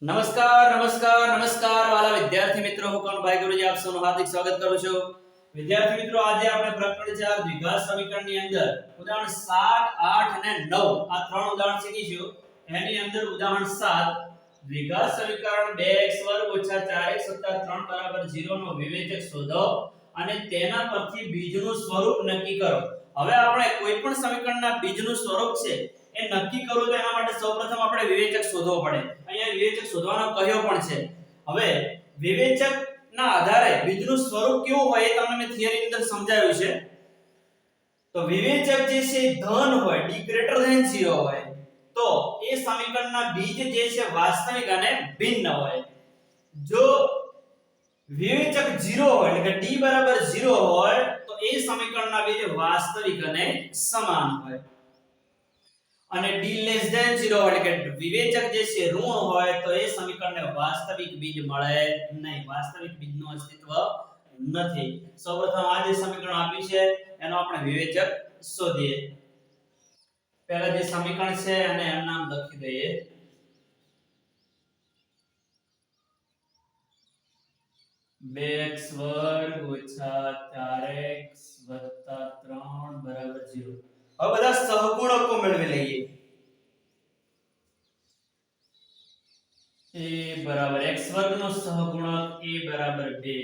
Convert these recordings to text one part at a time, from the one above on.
નમસ્કાર વાલા વિદ્યાર્થી મિત્રો, હું કનભાઈ ગુરુજી આપ સૌનું હાર્દિક સ્વાગત કરું છું. વિદ્યાર્થી મિત્રો, આજે આપણે પ્રકરણ 4 દ્વિઘાત સમીકરણની અંદર ઉદાહરણ 7, 8 અને 9 આ ત્રણ ઉદાહરણ શીખીશું. એની અંદર ઉદાહરણ 7 દ્વિઘાત સમીકરણ 2x2 4x 3 0 નો વિવેચક શોધો અને તેના પરથી બીજનું સ્વરૂપ નક્કી કરો. હવે આપણે કોઈ પણ સમીકરણના બીજનું સ્વરૂપ છે એ નક્કી કરવું તો એના માટે સૌપ્રથમ આપણે વિવેચક શોધવો પડે. અહીંયા વિવેચક શોધવાનો કહ્યો પણ છે. હવે વિવેચકના આધારે બીજનું સ્વરૂપ કેવું હોય એ તમને મેં થિયરી ની અંદર સમજાવ્યું છે. તો વિવેચક જે છે ધન હોય, d greater than 0 હોય, તો એ સમીકરણના બીજ જે છે વાસ્તવિક અને ભિન્ન હોય. જો વિવેચક 0 હોય એટલે કે d બરાબર 0 હોય તો એ સમીકરણના બીજ વાસ્તવિક અને સમાન હોય. અને d less than 0 એટલે કે વિવેચક જે છે ઋણ હોય તો એ સમીકરણને વાસ્તવિક બીજ મળે નહીં. વાસ્તવિક બીજનું અસ્તિત્વ નથી. સૌપ્રથમ આ જે સમીકરણ આપ્યું છે એનો આપણે વિવેચક શોધીએ. પહેલા જે સમીકરણ છે અને એનું નામ લખી દઈએ. x વર્ગ ઓછા 4x 3 બરાબર 0. હવે બધા સહગુણકો મેળવી લઈએ. a બરાબર x વર્ગ નો સહગુણક a બરાબર 2,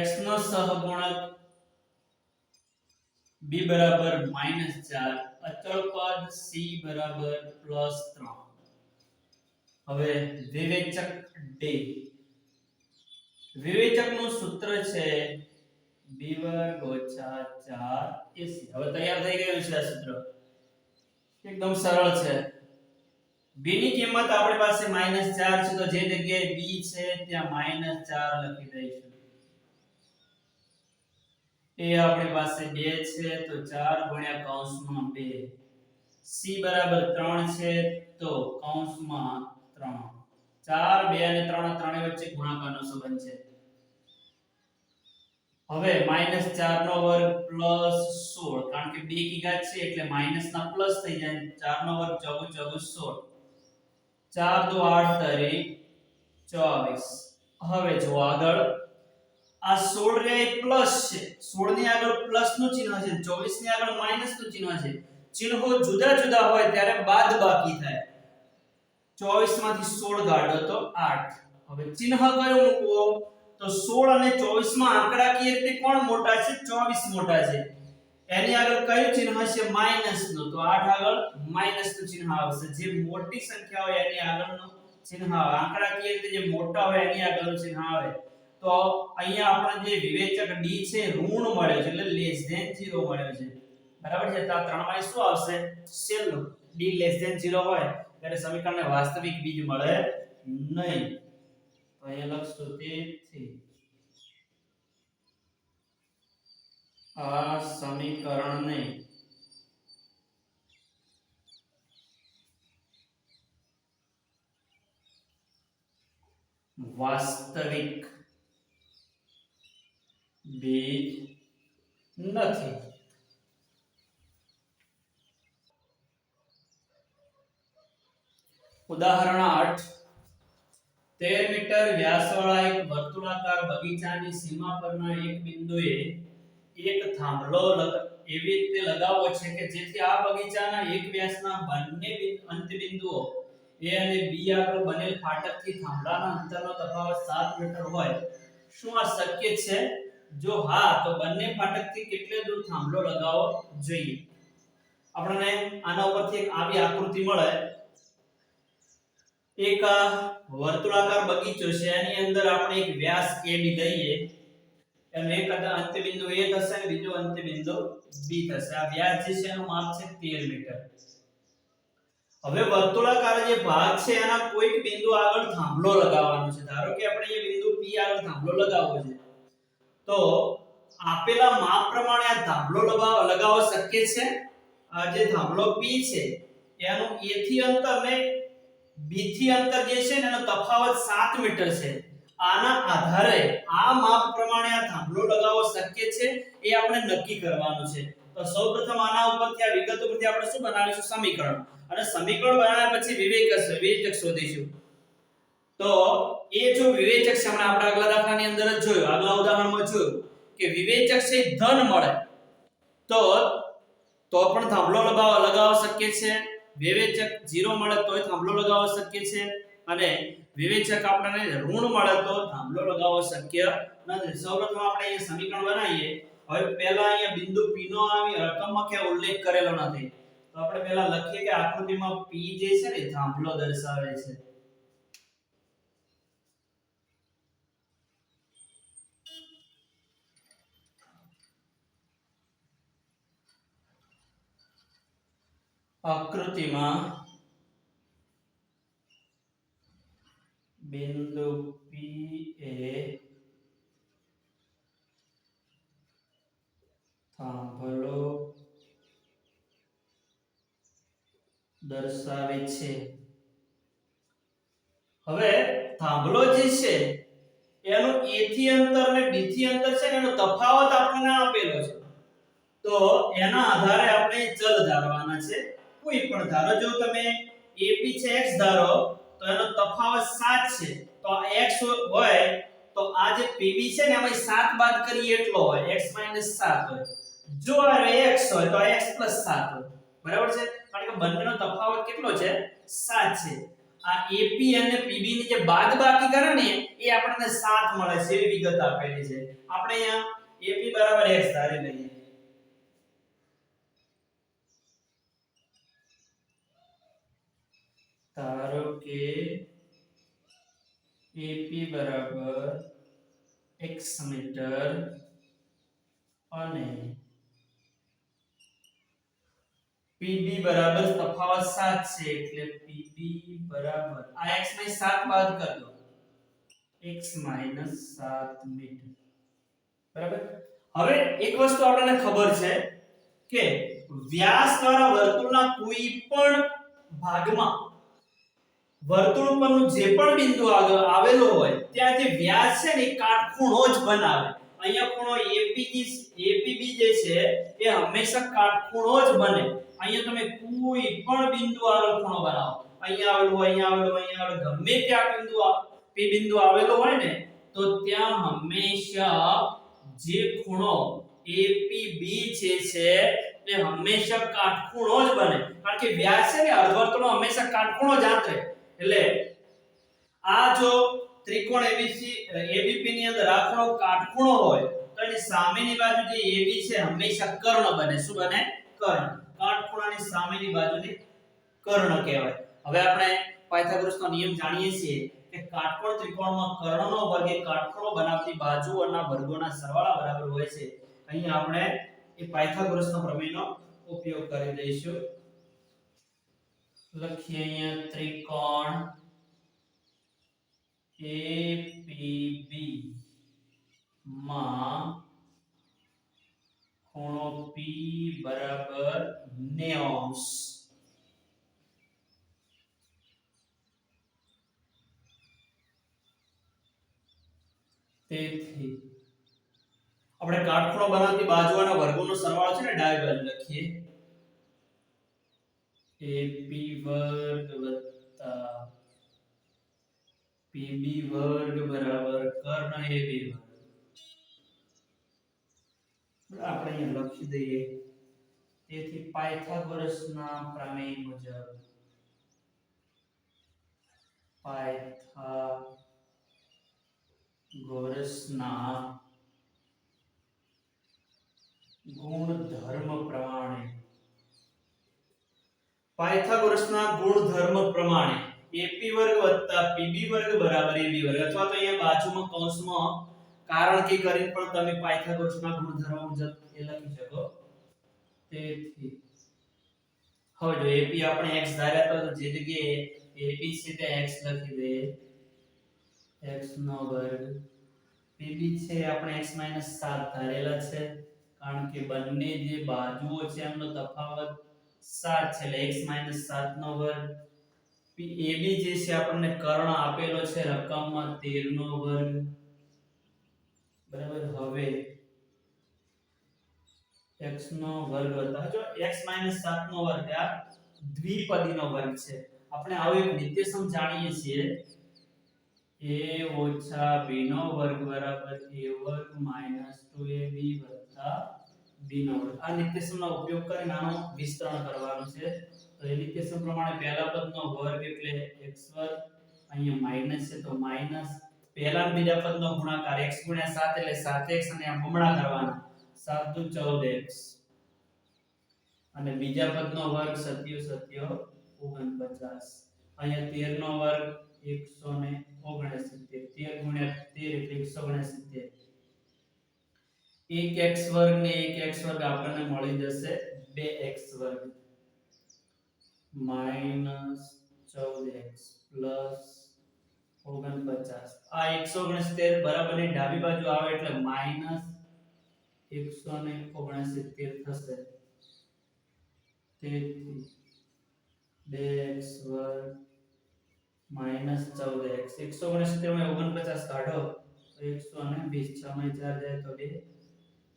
x નો સહગુણક b બરાબર -4, અચળ પદ c બરાબર +3. હવે વિવેચક d, વિવેચકનું સૂત્ર છે b વર્ગ ઓછા 4ac. હવે તૈયાર થઈ ગયું છે આ સૂત્ર, એકદમ સરળ છે. b ની કિંમત આપણી પાસે -4 છે તો જે જગ્યાએ b છે ત્યાં -4 લખી દઈશું. a આપણી પાસે 2 છે તો 4 ગુણ્યા કૌંસમાં 2. c બરાબર 3 છે તો કૌંસમાં 3. 4, 2 અને 3 ત્રણેય વચ્ચે ગુણાકારનો સંબંધ છે. હવે -4 નો વર્ગ +16, કારણ કે 2 કી ઘાત છે એટલે માઈનસ ના પ્લસ થઈ જાય. 4 નો વર્ગ 4 × 4 = 16. 4 × 2 = 8 તરી 24. હવે જો આગળ આ 16 રે પ્લસ છે, 16 ની આગળ પ્લસ નું ચિહ્ન છે, 24 ની આગળ માઈનસ નું ચિહ્ન છે. ચિહ્નો જુદા જુદા હોય ત્યારે બાદબાકી થાય. 24 માંથી 16 કાઢો તો 8. હવે ચિહ્ન કયો મૂકવો? તો 16 અને 24 માં આંકડાકીય રીતે કોણ મોટા છે? 24 મોટા છે. એની આગળ કયું ચિહ્ન હશે? માઈનસ નું. તો 8 આગળ માઈનસ નું ચિહ્ન આવશે. જે મોટી સંખ્યા હોય એની આગળનું ચિહ્ન આવે. આંકડાકીય રીતે જે મોટા હોય એની આગળનું ચિહ્ન આવે. તો અહીંયા આપણે જે વિવેચક d છે ઋણ મળ્યો છે એટલે લેસ ધેન 0 મળ્યો છે. બરાબર છે? તો આ ત્રણમાં શું આવશે? છેલ્લું d લેસ ધેન 0 હોય ત્યારે સમીકરણને વાસ્તવિક બીજ મળે નહીં. તો અહીંયા લખશું તેથી આ સમીકરણને વાસ્તવિક બીજ નથી. ઉદાહરણ 8, 13 મીટર વ્યાસવાળા એક વર્તુળાકાર બગીચાની સીમા પરના એક બિંદુએ એક થાંભલો એવી રીતે લગાવવો છે કે જેથી આ બગીચાના એક વ્યાસના બંને અંતબિંદુઓ A અને B આગળ બનેલ ફાટકથી થાંભલાના અંતરનો તફાવત 7 મીટર હોય. શું આ શક્ય છે? જો હા તો બંને ફાટકથી કેટલે દૂર થાંભલો લગાવવો જોઈએ? આપણને આના ઉપરથી એક આવી આકૃતિ મળે. એક વર્તુળાકાર બગીચો છે, એની અંદર આપણે એક વ્યાસ AB લઈએ. એનો એક અંતબિંદુ A થશે અને બીજો અંતબિંદુ B થશે. આ વ્યાસ જે છે એનું માપ છે 13 મીટર. હવે વર્તુળાકાર જે ભાગ છે એના કોઈક બિંદુ આગળ થાંભલો લગાવવાનો છે. ધારો કે આપણે એ બિંદુ P આગળ થાંભલો લગાવવો છે. તો આપેલા માપ પ્રમાણે આ થાંભલો લગાવવો શક્ય છે? આ જે થાંભલો P છે એનું A થી અંતર ને B થી અંતર જે છે એનો તફાવત 7 મીટર છે. આના આધારે આ માપ પ્રમાણે આ થાંભલો લગાવવો શક્ય છે એ આપણે નક્કી કરવાનું છે. તો સૌપ્રથમ આના ઉપરથી આ વિગતો પરથી આપણે શું બનાવીશું? સમીકરણ. અને સમીકરણ બનાવ્યા પછી વિવેચક શોધીશું. તો એ જો વિવેચક છે હમણાં આપણે આગલા દાખલાની અંદર જ જોયું, આગલા ઉદાહરણમાં જોયું કે વિવેચક છે ધન મળે તો પણ થાંભલો લગાવવા શક્ય છે, વિવેચક 0 મળે તોય થાંભલો લગાવવા શક્ય છે, અને વિવેચક આપણને ઋણ મળે તો થાંભલો લગાવવો શક્ય નથી. સૌપ્રથમ આપણે અહીં સમીકરણ બનાવીએ. હવે પહેલા અહીંયા બિંદુ P નો રકમમાં કે ઉલ્લેખ કરેલો નથી, તો આપણે પહેલા લખીએ કે આકૃતિમાં P જે છે ને થાંભલો દર્શાવે છે. આકૃતિમાં બિંદુ P એ થાંભલો દર્શાવે છે. હવે થાંભલો જે છે એનું A થી અંતર અને B થી અંતર છે ને એનો તફાવત આપણને આપેલો છે. તો એના આધારે આપણે ચલ ધારવાના છે. કોઈ પણ ધારો, જો તમે AP છે x ધારો તો એનો તફાવત 7 છે, તો આ x હોય તો આ જે PB છે ને એમાં 7 બાદ કરીએ એટલો હોય, x 7 હોય. જો આ x હોય તો આ x 7 હોય. બરાબર છે, કારણ કે બંનેનો તફાવત કેટલો છે? 7 છે. આ AP અને PB ની જે બાદબાકી કરે ને એ આપણને 7 મળે છે એવી વિગત આપેલી છે. આપણે અહીંયા AP બરાબર x ધારી લઈએ. ધારો કે AP બરાબર x મીટર અને PB બરાબર તફાવત 7 છે, એટલે PB બરાબર આ x ને 7 બાદ કરી દો, x 7 મીટર. બરાબર. હવે એક વસ્તુ આપણને ખબર છે કે વ્યાસ દ્વારા વર્તુળના કોઈ પણ ભાગમાં વર્તુળ પરનું જે પણ બિંદુ આવેલો હોય ત્યાં જે વ્યાસ છે ને એ કાટખૂણો જ બનાવે. અહીંયા ખૂણો APB જે છે એ હંમેશા કાટખૂણો જ બને. અહીંયા તમે કોઈ પણ બિંદુ આગળ ખૂણો બનાવો, અહીંયા આવેલું હોય, અહીંયા આવેલું હોય, અહીંયા આવેલું, ગમે ત્યાં બિંદુ આવેલો હોય ને તો ત્યાં હંમેશા જે ખૂણો APB છે એ હંમેશા કાટખૂણો જ બને. કારણ કે વ્યાસ છે ને અર્ધવર્તુળનો હંમેશા કાટખૂણો જ આંતરે. એટલે આ જો ત્રિકોણ ABP ની અંદર આ ખૂણો કાટખૂણો હોય તો એની સામેની બાજુ જે AB છે હંમેશા કર્ણ બને. શું બને? કર્ણ. કાટખૂણાની સામેની બાજુને કર્ણ કહેવાય. હવે આપણે પાયથાગોરસનો નિયમ જાણીએ છીએ કે કાટકોણ ત્રિકોણમાં કર્ણનો વર્ગ એ કાટખૂણો બનાવતી બાજુઓના વર્ગોના સરવાળા બરાબર હોય છે. અહીં આપણે એ પાયથાગોરસનો પ્રમેયનો ઉપયોગ કરી દઈશું. લખીએ અહીંયા ત્રિકોણ APB માં ખૂણો P બરાબર 90°. તેથી આપણે કાટખૂણો બનાવતી બાજુઓના વર્ગોનો સરવાળો છે ને ડાબી બાજુ લખીએ. AP વર્ગ વત્તા PB વર્ગ બરાબર કર્ણ AB વર્ગ. આપણે અહીંયા લખી દઈએ. તેથી પાયથાગોરસના પ્રમેય મુજબ પાયથાગોરસના ગુણધર્મ પ્રમાણે AP વર્ગ વત્તા PB વર્ગ બરાબર AB વર્ગ, અથવા તો અહીંયા બાજુમાં કૌંસમાં કારણ કે કરીને પણ તમે પાયથાગોરસના ગુણધર્મ મુજબ એ લખી શકો. તેથી હવે જો AP આપણે x ધાર્યા તો જે જગ્યાએ AP છે ત્યાં x લખી દઈએ, x નો વર્ગ. PB છે આપણે x 7 ધારેલા છે કારણ કે બંને જે બાજુઓ છે એમનો તફાવત 7 છે, એટલે x 7 નો વર્ગ. AB જે છે આપણને કર્ણ આપેલો છે રકમમાં 13 નો વર્ગ. બરાબર. હવે x નો વર્ગ વત્તા જો x 7 નો વર્ગ આ દ્વિપદીનો વર્ગ છે. આપણે આવો એક નિત્યસમ જાણીએ છીએ a ઓછા b નો વર્ગ બરાબર a વર્ગ માઈનસ 2ab વત્તા b નો વર્ગ. આ નિત્યસમનો ઉપયોગ કરીને આનો વિસ્તરણ કરવાનું છે. તો એ નિત્યસમ પ્રમાણે પહેલા પદનો વર્ગ એટલે x વર્ગ, અહીંયા માઈનસ છે તો માઈનસ પહેલા અને બીજા પદનો ગુણાકાર x ગુણ્યા 7 એટલે 7x અને આ બમણા કરવાના 7 દુ 14x અને બીજા પદનો વર્ગ 7 7 49. અહીંયા 13 નો વર્ગ 169, 13 ગુણ્યા 13 એટલે 169. 1x વર્ગ ને 1x વર્ગ આપણને મળી જશે 2x વર્ગ માઈનસ 14x પ્લસ 49. આ 169 બરાબરની ડાબી બાજુ આવે એટલે માઈનસ 169 થશે. તેથી 2x વર્ગ માઈનસ 14x 169 માં 49 કાઢો તો 120, 6 માં 4 જાય તો 2.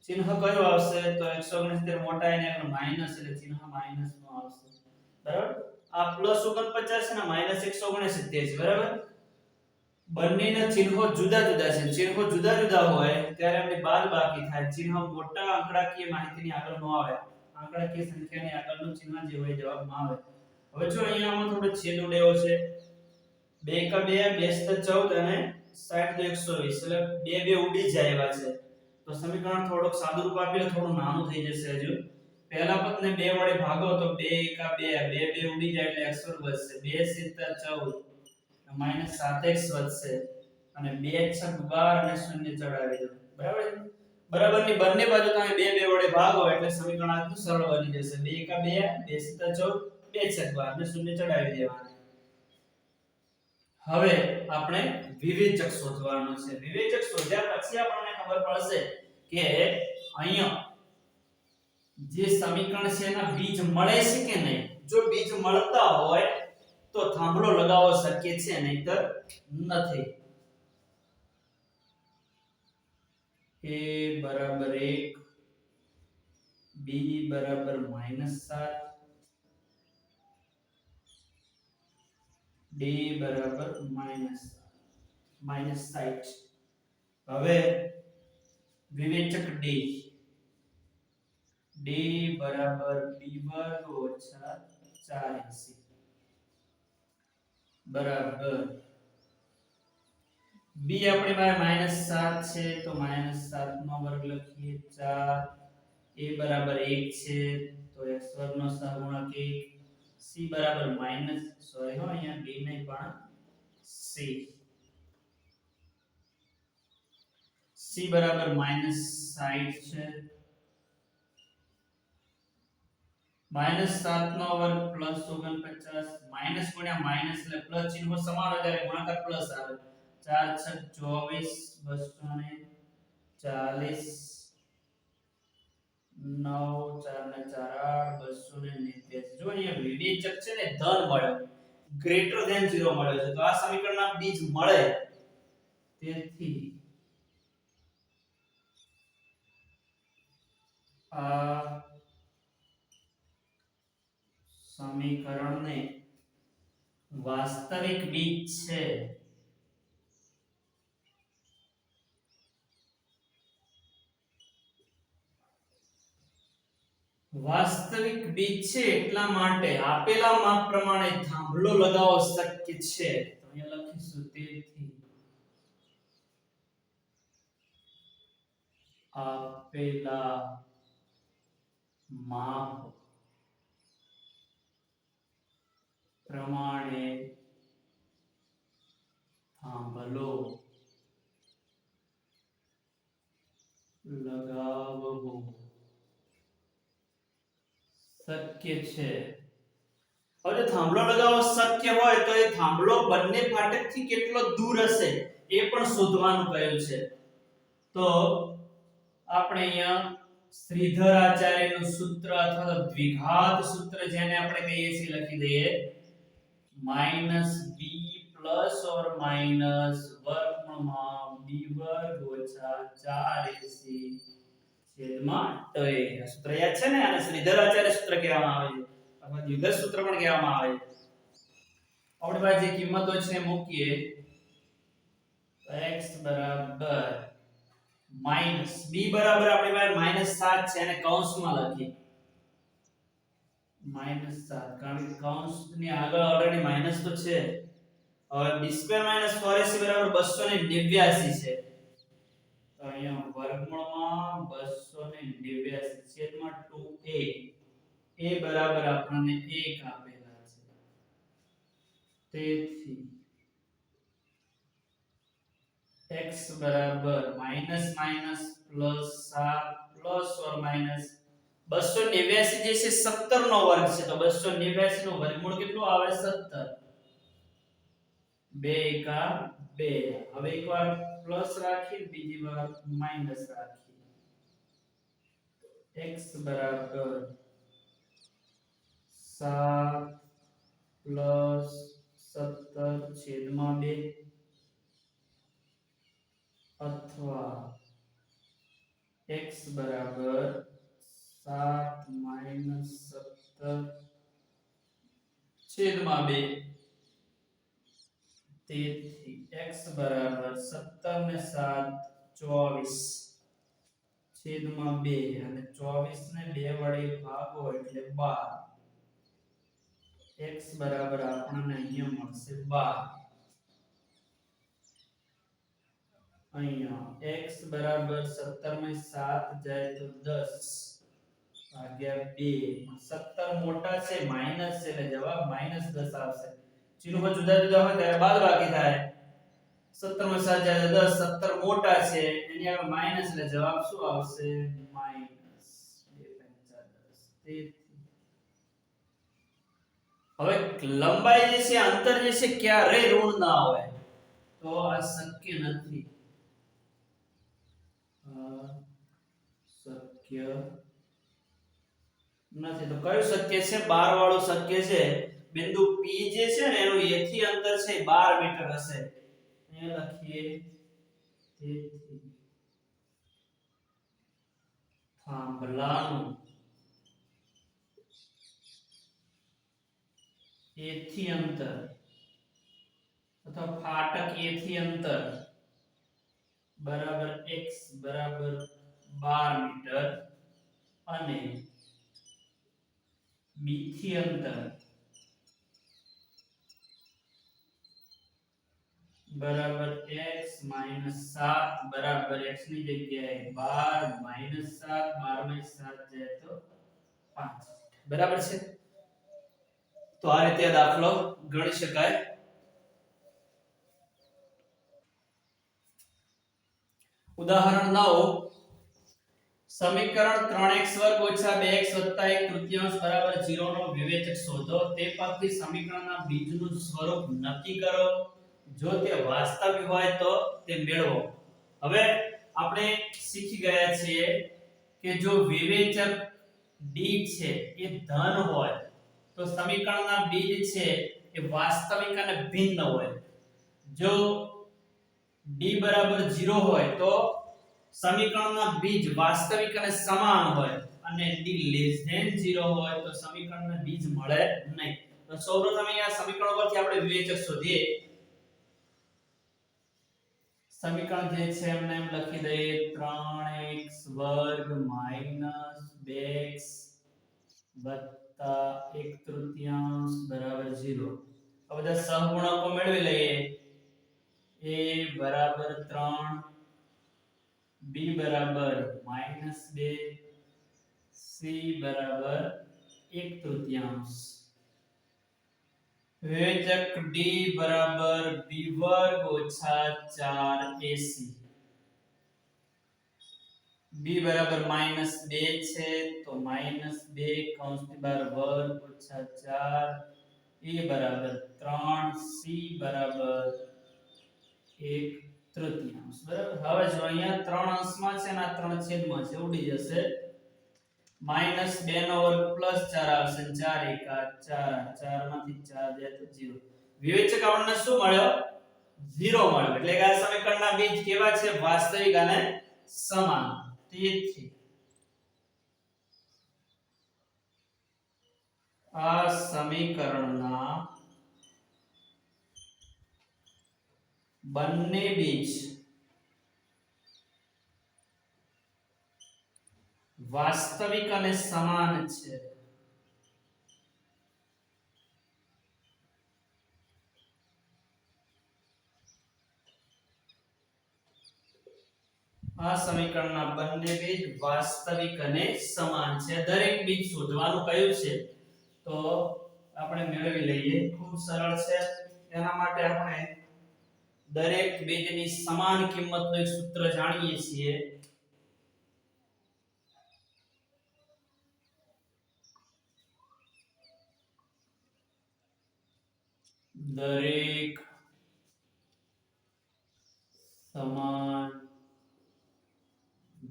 ચિહ્ન કયું આવશે તો 169 મોટા એને એટલે માઈનસ એટલે ચિહ્ન માઈનસ નું આવશે. બરાબર. આ પ્લસ 49 છે ને માઈનસ 169 છે બરાબર. બંનેના ચિહ્નો જુદા જુદા છે. ચિહ્નો જુદા જુદા હોય ત્યારે આપણે બાદબાકી થાય. ચિહ્ન મોટા આંકડાકીય માહિતીની આગળ ન આવે. આંકડાકીય સંખ્યાની આગળનું ચિહ્ન જે હોય જવાબમાં આવે. હવે જો અહીંયામાં થોડો છેદ ઉડેવો છે. 2 કા 2 14 અને 60 120 એટલે 2 ઉડી જાય એવા છે. તો સમીકરણ થોડુંક સાદું રૂપ આપીએ થોડું નાનું થઈ જશે. હજુ પહેલા પદને 2 વડે ભાગો તો 2 કા 2 ઉડી જાય એટલે x વર્ગ વધશે. 2 * 14 માઈનસ 7x વધશે અને 2 * 6 12 અને 0 ચડાવી દો. બરાબર છે. બરાબરની બંને બાજુ તમે 2 વડે ભાગો એટલે સમીકરણ આખું સરળ બની જશે. 2 કા 2 2 * 14 2 * 12 અને 0 ચડાવી દેવાના. હવે આપણે વિવેચક શોધવાનું છે. વિવેચક શોધ્યા પછી આપણને ખબર પડશે કે અહીંયા જે સમીકરણ છે એના બીજ મળે છે કે નહીં. જો બીજ મળતા હોય તો થાંભલો લગાવવો શક્ય છે, નહીતર નથી. a બરાબર 1 b બરાબર -7 d બરાબર -60. હવે વિવેચક d બરાબર b વર્ગ ઓછા 4ac બરાબર b આપણી પાસે -7 છે તો -7 નો વર્ગ લખીએ. 4 a બરાબર 1 છે તો x વર્ગ નો સહગુણક 1. c બરાબર સોરી હો અહીંયા d નહીં પણ c બરાબર -60 છે. -7 નો વર્ગ પ્લસ 49 માઈનસ ગુણ્યા માઈનસ એટલે પ્લસ ચિહ્ન સમાન હોય ત્યારે ગુણાકાર પ્લસ આવે. 4 * 6 = 24 9 4 ને 4 289. જો અહીંયા વિવેચક છે ને ધન મળ્યો, ગ્રેટર ધેન 0 મળ્યો છે તો આ સમીકરણના બીજ મળે. તેથી આ સમીકરણને વાસ્તવિક બીજ છે. વાસ્તવિક બીજ છે એટલા માટે આપેલા માપ પ્રમાણે થાંભલો લગાવવો શક્ય છે. તો અહીંયા લખીશું તેથી આપેલા માપ પ્રમાણે થાંભલો લગાવવો શક્ય છે. હવે જો થાંભલો લગાવવો શક્ય હોય તો એ થાંભલો બંને ફાટકથી કેટલો દૂર હશે એ પણ શોધવાનું કહ્યું છે. તો આપણે અહીંયા શ્રીધર આચાર્યનું સૂત્ર અથવા તો દ્વિઘાત સૂત્ર જેને આપણે કહીએ છીએ લખી દઈએ -b ± વર્ગમૂળમાં b વર્ગ ઓછા 4ac છેદમાં 2. સૂત્ર યાદ છે ને? આને શ્રીધર આચાર્ય સૂત્ર કહેવામાં આવે છે. અથવા દ્વિઘાત સૂત્ર પણ કહેવામાં આવે છે. આપણી પાસે જે કિંમતો છે મૂકીએ x બરાબર માઈનસ b બરાબર આપણી પાસે -7 છે અને કૌંસમાં લખીએ -7 કારણ કે કૌંસની આગળ ઓલરેડી માઈનસ તો છે. હવે b² - 4ac બરાબર 289 છે. તો અહીંયા વર્ગમૂળમાં 289 છેદમાં 2a a બરાબર આપણને 1 આપેલા છે. તેથી x બરાબર minus minus plus 7 plus or minus 289 જે છે 17 નો વર્ગ છે તો 289 નું વર્ગમૂળ કેટલું આવે 17. 2 એકા 2. હવે એકવાર પ્લસ રાખી બીજી વાર માઈનસ રાખી x બરાબર 7 પ્લસ 17 છેદમાં 2 અથવા x બરાબર 7 માઈનસ 17 છેદમાં 2. તેથી x બરાબર 17 ને 7 24 છેદમાં 2 અને 24 ને 2 વડે ભાગો એટલે 12. x બરાબર આપણને અહીંયા મળશે 12. અહીંયા x બરાબર 17 માં 7 જાય તો 10 ભાગ્યા 2. 17 મોટા છે માઈનસ છે એટલે જવાબ -10 આવશે. ચિહ્નો જુદા જુદા હોય ત્યારે બાદબાકી થાય. 17 માં 7 જાય તો 10. 17 મોટા છે એની આગળ માઈનસ એટલે જવાબ શું આવશે માઈનસ 2 5 10. હવે લંબાઈ જે છે અંતર જે છે ક્યારેય ઋણ ના હોય તો આ શક્ય નથી. શક્ય નથી તો કયું શક્ય છે 12 વાળું શક્ય છે. બિંદુ P જે છે ને એનું A થી અંતર છે 12 મીટર હશે. અહીંયા લખીએ તેથી થાંભલાનું A થી અંતર અથવા ફાટક A થી અંતર બરાબર x બરાબર 12 મીટર અને B થી અંતર બરાબર x - 7 બરાબર x ની જગ્યાએ 12 - 7 12 માં 7 જાય તો 5 બરાબર છે. તો આ રીતે દાખલો ગણી શકાય. ઉદાહરણ 9 સમીકરણ 3x² - 2x + 1/3 બરાબર 0 નો વિવેચક શોધો. તે પરથી સમીકરણના બીજનું સ્વરૂપ નક્કી કરો. જો તે વાસ્તવિક હોય તો તે મેળવો. હવે આપણે શીખી ગયા છીએ કે જો વિવેચક d છે એ ધન હોય તો સમીકરણના બીજ છે એ વાસ્તવિક અને ભિન્ન હોય. જો d બરાબર 0 હોય તો સમીકરણના બીજ વાસ્તવિક અને સમાન હોય અને d < 0 હોય તો સમીકરણના બીજ મળે નહીં. તો સૌપ્રથમ અહીંયા સમીકરણ પરથી આપણે વિવેચક શોધીએ. સમીકરણ જે છે એમને એમ લખી દઈએ 3x² - 2x + 1/3 બરાબર 0. હવે બધા સહગુણકો મેળવી લઈએ. a બરાબર 3 b બરાબર -2 c બરાબર 1/3 વિવેચક d બરાબર b² - 4ac b બરાબર -2 છે તો -2 કૌંસની બહાર વર્ગ ઓછા 4 a બરાબર 3 c બરાબર 1/3 બરાબર. હવે જો અહીંયા 3 અંશમાં છે અને 3 છેદમાં છે ઉડી જશે. -2 નો વર્ગ +4 આવશે 4 એકા 4 4 માંથી 4 જાય તો 0. વિવેચક આપણને શું મળ્યો 0 મળ્યો. એટલે કે આ સમીકરણના બીજ કેવા છે વાસ્તવિક અને સમાન. તેથી આ સમીકરણના બંને બીજ વાસ્તવિક અને સમાન છે. આ સમીકરણના બંને બીજ વાસ્તવિક અને સમાન છે. દરેક બીજ શોધવાનું કહ્યું છે તો આપણે મેળવી લઈએ. ખૂબ સરળ છે. એના માટે આપણે દરેક બીજની સમાન કિંમતનું એક સૂત્ર જાણીએ છીએ. દરેક સમાન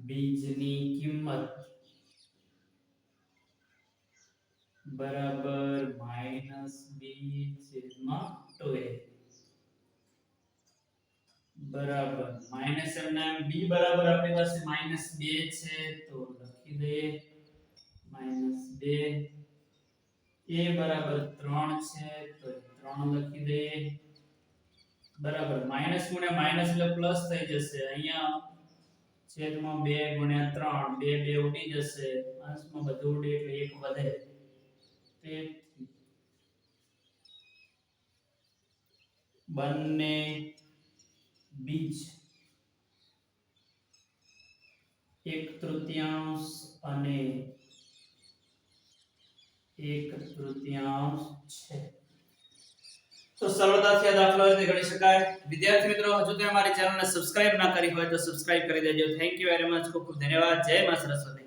બીજની કિંમત બરાબર -b/2a બરાબર -m b બરાબર આપણી પાસે -2 છે તો લખી દઈએ -2 a બરાબર 3 છે તો 3 લખી દઈએ બરાબર માઈનસ ગુણ્યા માઈનસ એટલે પ્લસ થઈ જશે. અહીંયા છેદમાં 2 ગુણ્યા 3 2 ઉડી જશે. અંશમાં બધું ઉડે એટલે 1 વધે. તેથી બંને બીજ 1/3 અને 1/3 છે. તો સરળતાથી આ દાખલો રીતે ગણી શકાય. વિદ્યાર્થી મિત્રો, હજુ તમે અમારી ચેનલને સબસ્ક્રાઇબ ના કરી હોય તો સબસ્ક્રાઇબ કરી દેજો. Thank you very much. ખૂબ ખૂબ ધન્યવાદ. જય મા સરસ્વતી.